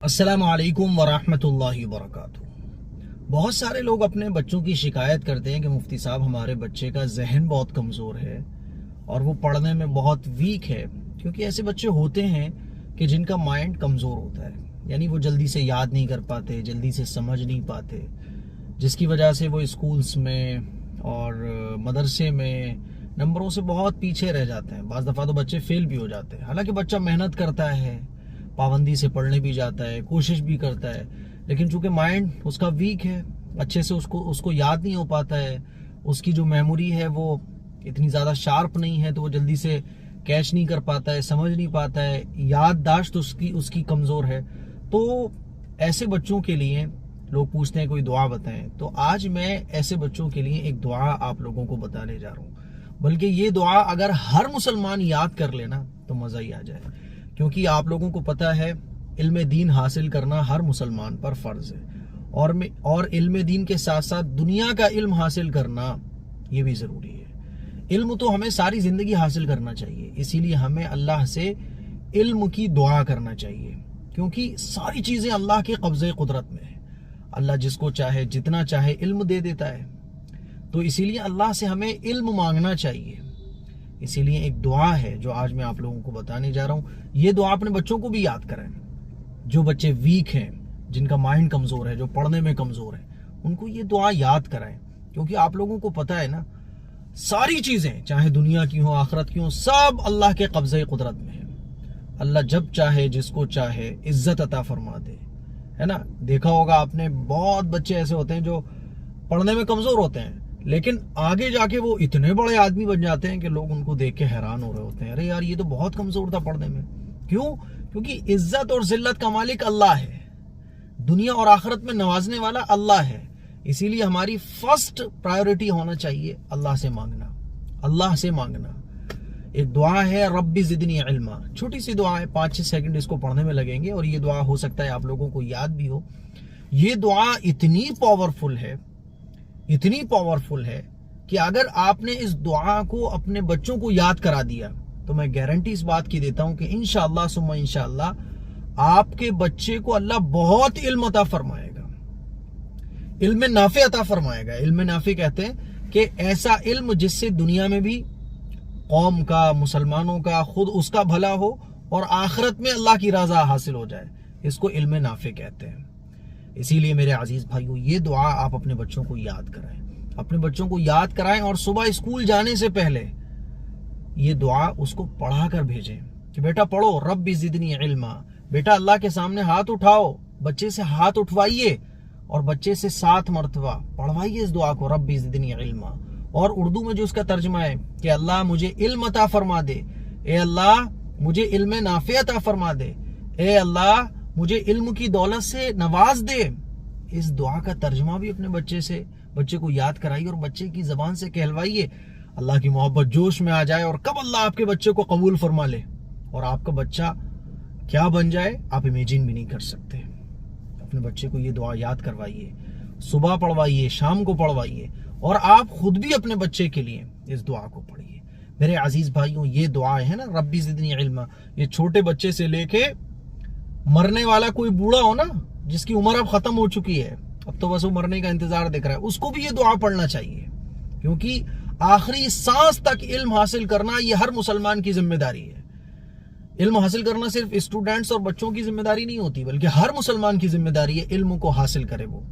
अस्सलामु अलैकुम वरहमतुल्लाहि वबरकातुहू। बहुत सारे लोग अपने बच्चों की शिकायत करते हैं कि मुफ्ती साहब हमारे बच्चे का जहन बहुत कमज़ोर है और वो पढ़ने में बहुत वीक है। क्योंकि ऐसे बच्चे होते हैं कि जिनका माइंड कमज़ोर होता है, यानी वो जल्दी से याद नहीं कर पाते, जल्दी से समझ नहीं पाते, जिसकी वजह से वो स्कूल्स में और मदरसे में नंबरों से बहुत पीछे रह जाते हैं। बाज़ दफ़ा तो बच्चे फेल भी हो जाते हैं। हालांकि बच्चा मेहनत करता है, पाबंदी से पढ़ने भी जाता है, कोशिश भी करता है, लेकिन चूंकि माइंड उसका वीक है, अच्छे से उसको याद नहीं हो पाता है, उसकी जो मेमोरी है वो इतनी ज़्यादा शार्प नहीं है, तो वो जल्दी से कैच नहीं कर पाता है, समझ नहीं पाता है, याददाश्त उसकी कमज़ोर है। तो ऐसे बच्चों के लिए लोग पूछते हैं कोई दुआ बताएं, तो आज मैं ऐसे बच्चों के लिए एक दुआ आप लोगों को बताने जा रहा हूँ। बल्कि ये दुआ अगर हर मुसलमान याद कर लेना तो मज़ा ही आ जाए। क्योंकि आप लोगों को पता है इल्म दीन हासिल करना हर मुसलमान पर फर्ज है, और इल्म दीन के साथ साथ दुनिया का इल्म हासिल करना ये भी ज़रूरी है। इल्म तो हमें सारी ज़िंदगी हासिल करना चाहिए, इसीलिए हमें अल्लाह से इल्म की दुआ करना चाहिए। क्योंकि सारी चीज़ें अल्लाह के कब्ज़े कुदरत में है। अल्लाह जिसको चाहे जितना चाहे इल्म दे देता है, तो इसीलिए अल्लाह से हमें इल्म मांगना चाहिए। इसीलिए एक दुआ है जो आज मैं आप लोगों को बताने जा रहा हूँ। ये दुआ अपने बच्चों को भी याद कराएं। जो बच्चे वीक हैं, जिनका माइंड कमज़ोर है, जो पढ़ने में कमज़ोर है, उनको ये दुआ याद कराएं। क्योंकि आप लोगों को पता है ना, सारी चीज़ें चाहे दुनिया की हो आखिरत की हो, सब अल्लाह के कब्ज़े कुदरत में है। अल्लाह जब चाहे जिसको चाहे इज्जत अता फरमा दे, है ना। देखा होगा आपने, बहुत बच्चे ऐसे होते हैं जो पढ़ने में कमज़ोर होते हैं, लेकिन आगे जाके वो इतने बड़े आदमी बन जाते हैं कि लोग उनको देख के हैरान हो रहे होते हैं, अरे यार ये तो बहुत कमज़ोर था पढ़ने में। क्यों? क्योंकि इज्जत और जिल्लत का मालिक अल्लाह है, दुनिया और आखिरत में नवाजने वाला अल्लाह है। इसीलिए हमारी फर्स्ट प्रायोरिटी होना चाहिए अल्लाह से मांगना, अल्लाह से मांगना। एक दुआ है रब्बी ज़िदनी इल्मा, छोटी सी दुआ है, 5-6 सेकंड इसको पढ़ने में लगेंगे और ये दुआ हो सकता है आप लोगों को याद भी हो। ये दुआ इतनी पावरफुल है, इतनी पावरफुल है कि अगर आपने इस दुआ को अपने बच्चों को याद करा दिया तो मैं गारंटी इस बात की देता हूं कि इंशाअल्लाह सुम्मा इंशाअल्लाह आपके बच्चे को अल्लाह बहुत इल्म अता फरमाएगा, इल्म नाफे अता फरमाएगा। इल्म नाफे कहते हैं कि ऐसा इल्म जिससे दुनिया में भी कौम का, मुसलमानों का, खुद उसका भला हो और आखिरत में अल्लाह की रजा हासिल हो जाए, इसको इल्म नाफे कहते हैं। इसीलिए मेरे अजीज भाइयों, ये दुआ आप अपने बच्चों को याद कराएं, अपने बच्चों को याद कराएं और सुबह स्कूल जाने से पहले ये दुआ उसको पढ़ा कर भेजें कि बेटा पढ़ो रब्बी ज़िदनी इल्मा। बेटा अल्लाह के सामने हाथ उठाओ, बच्चे से हाथ उठवाइए और बच्चे से 7 मरतबा पढ़वाइए इस दुआ को, रब्बी ज़िदनी इल्मा। और उर्दू में जो उसका तर्जमा है कि अल्लाह मुझे इल्म अता फरमा दे, ए अल्लाह मुझे इल्म नाफे अता फरमा दे, ए अल्लाह मुझे इल्म की दौलत से नवाज दे। इस दुआ का तर्जुमा भी अपने बच्चे को याद कराइए और बच्चे की जबान से कहलवाइए। अल्लाह की मोहब्बत जोश में आ जाए और कब अल्लाह आपके बच्चे को कबूल फरमा ले और आपका बच्चा क्या बन जाए आप इमेजिन भी नहीं कर सकते। अपने बच्चे को ये दुआ याद करवाइए, सुबह पढ़वाइए, शाम को पढ़वाइए और आप खुद भी अपने बच्चे के लिए इस दुआ को पढ़िए। मेरे अजीज भाइयों, ये दुआएं है ना रब्बी ज़िदनी इल्मा, ये छोटे बच्चे से लेके मरने वाला कोई बूढ़ा हो ना, जिसकी उम्र अब खत्म हो चुकी है, अब तो बस वो मरने का इंतजार देख रहा है, उसको भी ये दुआ पढ़ना चाहिए। क्योंकि आखिरी सांस तक इल्म हासिल करना ये हर मुसलमान की जिम्मेदारी है। इल्म हासिल करना सिर्फ स्टूडेंट्स और बच्चों की जिम्मेदारी नहीं होती, बल्कि हर मुसलमान की जिम्मेदारी है इल्म को हासिल करे। वो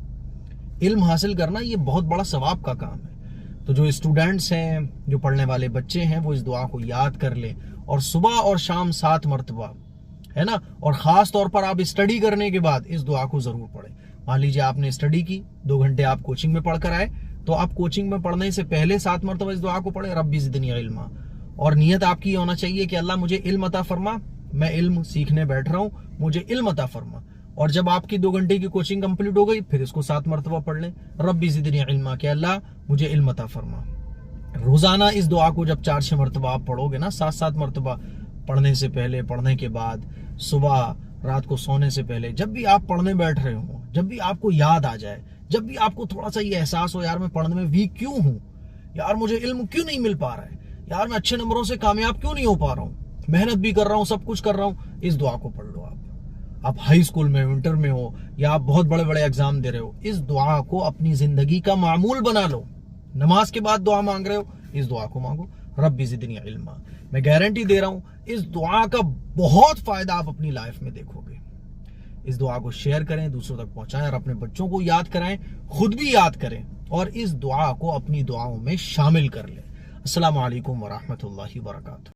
इल्म हासिल करना ये बहुत बड़ा सवाब का काम है। तो जो स्टूडेंट्स हैं, जो पढ़ने वाले बच्चे हैं, वो इस दुआ को याद कर ले और सुबह और शाम 7 मरतबा, है ना। और खास तौर पर आप स्टडी करने के बाद इस दुआ को जरूर पढ़ें। मान लीजिए आपने स्टडी की, 2 घंटे आप कोचिंग में पढ़कर आए, तो आप कोचिंग में पढ़ने से पहले 7 मरतबा इस दुआ को पढ़े, रब्बी ज़िदनी इल्मा। और नियत आपकी होना चाहिए कि अल्लाह मुझे इल्म अता फरमा, मैं इल्म सीखने बैठ रहा हूँ, मुझे इल्म अता फरमा। और जब आपकी 2 घंटे की कोचिंग कंप्लीट हो गई, फिर इसको 7 मरतबा पढ़ लें, रब्बी ज़िदनी इल्मा, कि अल्लाह मुझे इल्म अता फरमा। रोजाना इस दुआ को जब 4-6 मरतबा आप पढ़ोगे ना, 7-7 मरतबा, पढ़ने से पहले, पढ़ने के बाद, सुबह, रात को सोने से पहले, जब भी आप पढ़ने बैठ रहे हो, जब भी आपको याद आ जाए, जब भी आपको थोड़ा सा ये एहसास हो यार मैं पढ़ने में वीक क्यों हूँ, यार मुझे इल्म क्यों नहीं मिल पा रहा है, यार मैं अच्छे नंबरों से कामयाब क्यों नहीं हो पा रहा हूँ, मेहनत भी कर रहा हूँ, सब कुछ कर रहा हूँ, इस दुआ को पढ़ लो आप। आप हाई स्कूल में हो, इंटर में हो, या आप बहुत बड़े बड़े एग्जाम दे रहे हो, इस दुआ को अपनी जिंदगी का मामूल बना लो। नमाज के बाद दुआ मांग रहे हो, इस दुआ को मांगो, रब्बी ज़िदनी इल्मा। मैं गारंटी दे रहा हूं, इस दुआ का बहुत फायदा आप अपनी लाइफ में देखोगे। इस दुआ को शेयर करें, दूसरों तक पहुंचाएं और अपने बच्चों को याद कराएं, खुद भी याद करें और इस दुआ को अपनी दुआओं में शामिल कर लें। अस्सलामु अलैकुम व रहमतुल्लाहि व बरकातुहू।